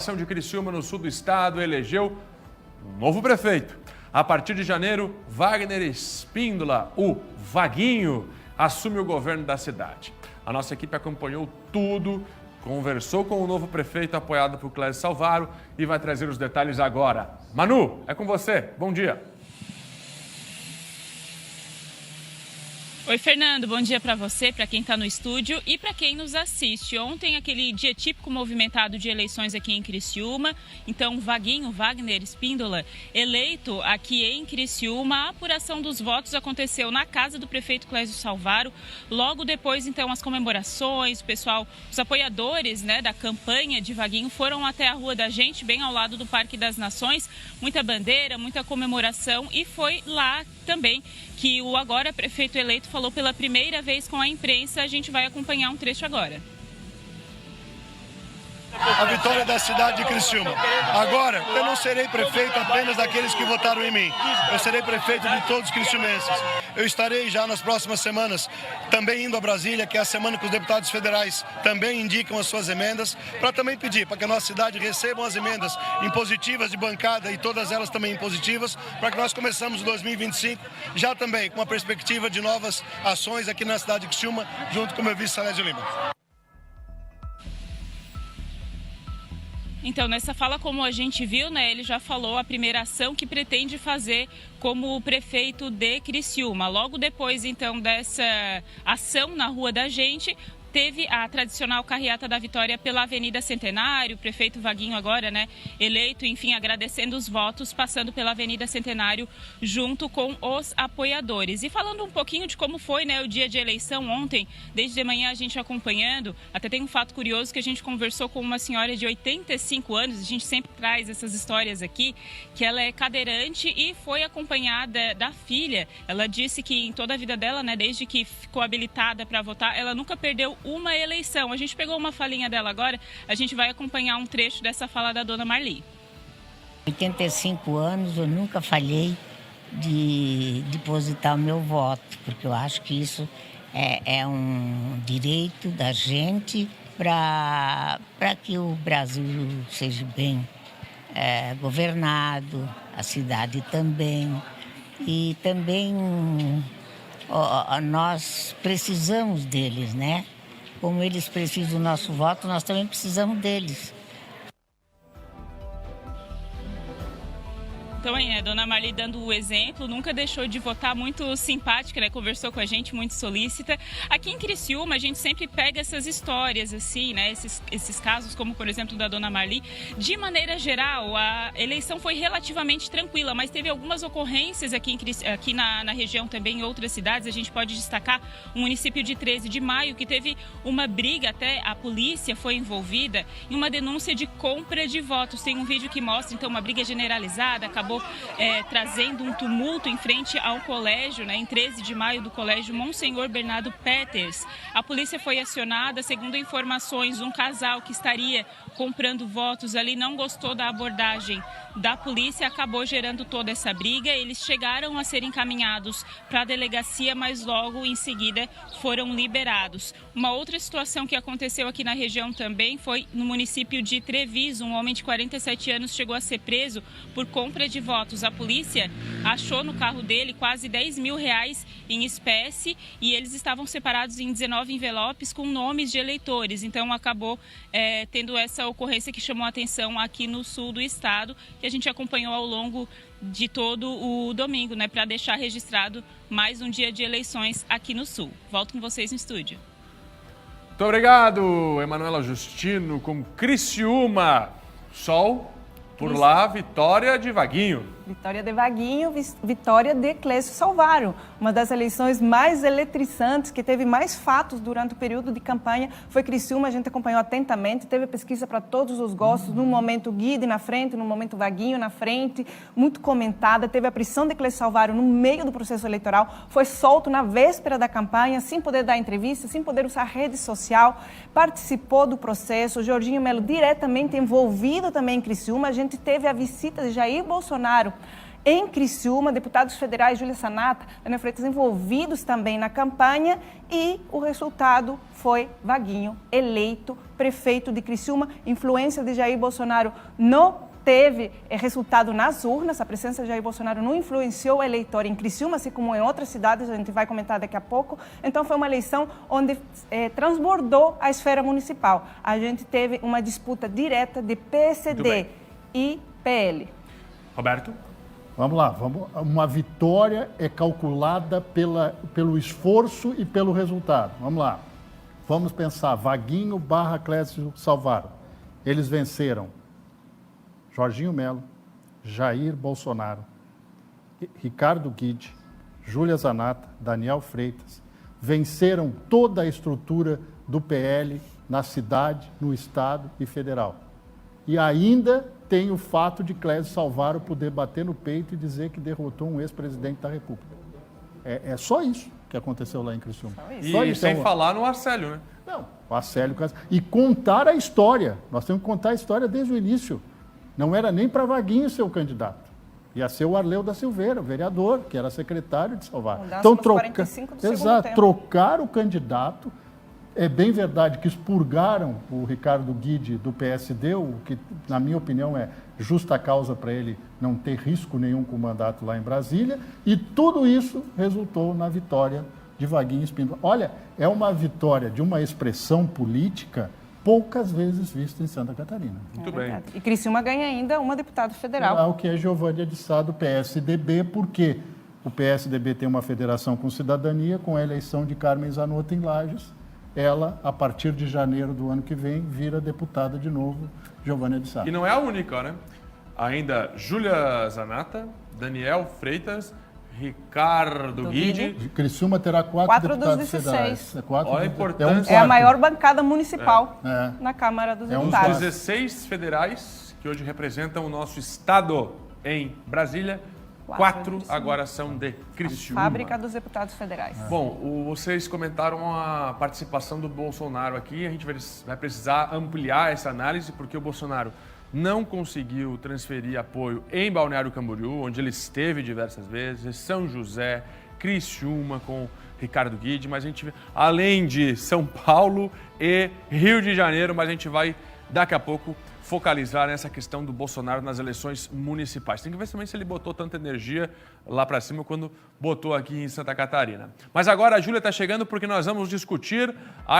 De Criciúma, no sul do estado, elegeu um novo prefeito. A partir de janeiro, Wagner Espíndola, o Vaguinho, assume o governo da cidade. A nossa equipe acompanhou tudo, conversou com o novo prefeito, apoiado por Clésio Salvaro, e vai trazer os detalhes agora. Manu, é com você. Bom dia. Oi, Fernando, bom dia para você, para quem está no estúdio e para quem nos assiste. Ontem, aquele dia típico movimentado de eleições aqui em Criciúma. Então, Vaguinho, Wagner Espíndola, eleito aqui em Criciúma. A apuração dos votos aconteceu na casa do prefeito Clésio Salvaro. Logo depois, então, as comemorações, o pessoal, os apoiadores, da campanha de Vaguinho foram até a Rua da Gente, bem ao lado do Parque das Nações. Muita bandeira, muita comemoração, e foi lá também que o agora prefeito eleito falou pela primeira vez com a imprensa. A gente vai acompanhar um trecho agora. A vitória da cidade de Criciúma. Agora, eu não serei prefeito apenas daqueles que votaram em mim. Eu serei prefeito de todos os criciumenses. Eu estarei já nas próximas semanas também indo a Brasília, que é a semana que os deputados federais também indicam as suas emendas, para também pedir para que a nossa cidade receba as emendas impositivas de bancada e todas elas também impositivas, para que nós começamos o 2025 já também com uma perspectiva de novas ações aqui na cidade de Criciúma, junto com o meu vice Salésio Lima. Então, nessa fala, como a gente viu, ele já falou a primeira ação que pretende fazer como prefeito de Criciúma. Logo depois, então, dessa ação na Rua da Gente, teve a tradicional carreata da vitória pela Avenida Centenário, o prefeito Vaguinho agora, eleito, enfim, agradecendo os votos, passando pela Avenida Centenário junto com os apoiadores. E falando um pouquinho de como foi, o dia de eleição ontem, desde de manhã a gente acompanhando, até tem um fato curioso que a gente conversou com uma senhora de 85 anos, a gente sempre traz essas histórias aqui, que ela é cadeirante e foi acompanhada da filha. Ela disse que em toda a vida dela, desde que ficou habilitada para votar, ela nunca perdeu uma eleição. A gente pegou uma falinha dela agora, a gente vai acompanhar um trecho dessa fala da dona Marli. 85 anos, eu nunca falhei de depositar o meu voto, porque eu acho que isso é um direito da gente para que o Brasil seja bem governado, a cidade também. E também nós precisamos deles, Como eles precisam do nosso voto, nós também precisamos deles. Então, a dona Marli dando o exemplo, nunca deixou de votar, muito simpática, conversou com a gente, muito solícita. Aqui em Criciúma, a gente sempre pega essas histórias, assim, esses casos, como por exemplo da dona Marli. De maneira geral, a eleição foi relativamente tranquila, mas teve algumas ocorrências aqui na região também, em outras cidades. A gente pode destacar o município de 13 de Maio, que teve uma briga, até a polícia foi envolvida em uma denúncia de compra de votos. Tem um vídeo que mostra, então, uma briga generalizada, acabou trazendo um tumulto em frente ao colégio, em 13 de maio, do colégio Monsenhor Bernardo Peters. A polícia foi acionada, segundo informações, um casal que estaria comprando votos ali não gostou da abordagem da polícia, acabou gerando toda essa briga. Eles chegaram a ser encaminhados para a delegacia, mas logo em seguida foram liberados. Uma outra situação que aconteceu aqui na região também foi no município de Treviso. Um homem de 47 anos chegou a ser preso por compra de votos. A polícia achou no carro dele quase R$10 mil em espécie, e eles estavam separados em 19 envelopes com nomes de eleitores. Então acabou tendo essa ocorrência que chamou a atenção aqui no sul do estado, que a gente acompanhou ao longo de todo o domingo, para deixar registrado mais um dia de eleições aqui no sul. Volto com vocês no estúdio. Muito obrigado, Emanuela Justino, com Criciúma. Sol, por lá, vitória de Vaguinho. Vitória de Vaguinho, vitória de Clésio Salvaro. Uma das eleições mais eletrizantes, que teve mais fatos durante o período de campanha, foi Criciúma. A gente acompanhou atentamente, teve pesquisa para todos os gostos. No momento, Guide na frente, no momento, Vaguinho na frente, muito comentada. Teve a prisão de Clésio Salvaro no meio do processo eleitoral. Foi solto na véspera da campanha, sem poder dar entrevista, sem poder usar rede social. Participou do processo. Jorginho Melo diretamente envolvido também em Criciúma. A gente teve a visita de Jair Bolsonaro Em Criciúma, deputados federais Júlia Zanata, Daniel Freitas envolvidos também na campanha, e o resultado foi Vaguinho eleito prefeito de Criciúma. Influência de Jair Bolsonaro não teve resultado nas urnas, a presença de Jair Bolsonaro não influenciou o eleitor em Criciúma, assim como em outras cidades, a gente vai comentar daqui a pouco. Então foi uma eleição onde transbordou a esfera municipal. A gente teve uma disputa direta de PSD e PL. Roberto? Vamos lá, uma vitória é calculada pelo esforço e pelo resultado. Vamos lá, vamos pensar, Vaguinho / Clécio Salvaro. Eles venceram Jorginho Melo, Jair Bolsonaro, Ricardo Guide, Júlia Zanata, Daniel Freitas, venceram toda a estrutura do PL na cidade, no estado e federal. E ainda tem o fato de Clécio Salvaro poder bater no peito e dizer que derrotou um ex-presidente da República. É só isso que aconteceu lá em Criciúma. E sem falar no Arcélio, né? Não, o Arcélio. E contar a história. Nós temos que contar a história desde o início. Não era nem para Vaguinho ser o candidato. Ia ser o Arleu da Silveira, o vereador, que era secretário de Salvador. Então, trocar o candidato. É bem verdade que expurgaram o Ricardo Guide do PSD, o que, na minha opinião, é justa causa para ele não ter risco nenhum com o mandato lá em Brasília. E tudo isso resultou na vitória de Vaguinho Espíndola. Olha, é uma vitória de uma expressão política poucas vezes vista em Santa Catarina. Muito bem. E Criciúma ganha ainda uma deputada federal. O que é Giovânia de Sá do PSDB, porque o PSDB tem uma federação com cidadania, com a eleição de Carmen Zanotto em Lages. Ela, a partir de janeiro do ano que vem, vira deputada de novo, Giovânia de Sá. E não é a única, né? Ainda Júlia Zanata, Daniel Freitas, Ricardo Guide. Criciúma terá 4 deputados dos 16. federais. Olha a importância. É a maior bancada municipal na Câmara dos Deputados. Os 16 federais que hoje representam o nosso estado em Brasília. 4 agora são de Criciúma. Fábrica dos deputados federais. Bom, vocês comentaram a participação do Bolsonaro aqui. A gente vai precisar ampliar essa análise, porque o Bolsonaro não conseguiu transferir apoio em Balneário Camboriú, onde ele esteve diversas vezes, São José, Criciúma com Ricardo Guide, mas a gente, além de São Paulo e Rio de Janeiro, mas a gente vai daqui a pouco focalizar nessa questão do Bolsonaro nas eleições municipais. Tem que ver também se ele botou tanta energia lá para cima quando botou aqui em Santa Catarina. Mas agora a Júlia está chegando porque nós vamos discutir a